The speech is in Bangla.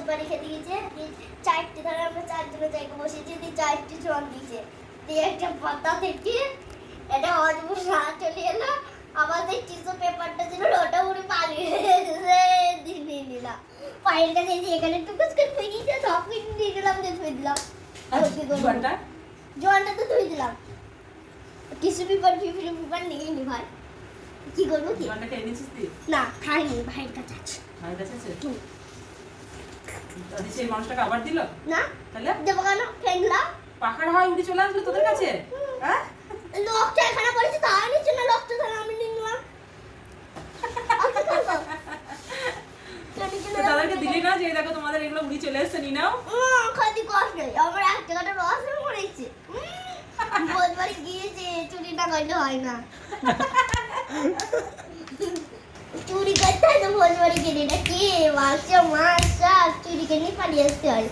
সুপারি খেতে গেছে, চারটে ধরে আমরা চারজনে জায়গা বসেছি, দিয়ে চারটে জন দিয়েছে, দিয়ে একটা পাতা থেকে এটা অদ্ভুত সারা চলে এলো, আবার সেই টিস্যু পেপারটা ছিল ওটা উড়ে পালিয়ে দিয়ে নিলাম পায়ের কাছে এখানে টুকুস করে থুই দিয়েছে, সব কিছু দিয়ে দিলাম, দিয়ে থুই দিলাম। জলটা তো ধুই দিলাম, টিস্যু পেপার নিয়ে নি ভাই, কি করবো কি? জলটা খেয়ে নিয়েছিস তুই? না খাইনি, ভাইয়ের কাছে আছে। ভাইয়ের কাছে আছে? তাহলে সেই মানুষটাকে আবার দিল না তাহলে দেবো কেন? ফেললাম, পাখার হাওয়া উড়ে চলে আসলো তোদের কাছে। হ্যাঁ লোকটা এখানে বলেছে তাই নিচ্ছে না, লোকটা তাহলে আমি নিলাম। তাদেরকে দিলি না যে দেখো তোমাদের এগুলো উড়ে চলে এসছে, নি নাও। খাদি কষ্ট নেই, আমার এক টাকাটা লস করেছে, বলবারে গিয়েছে চুরি না করলে হয় না। চুরি করতে হয় তো বলবারে গেলে না, কে মাছ মাছ চুরি করে নিয়ে পালিয়ে আসতে হয়।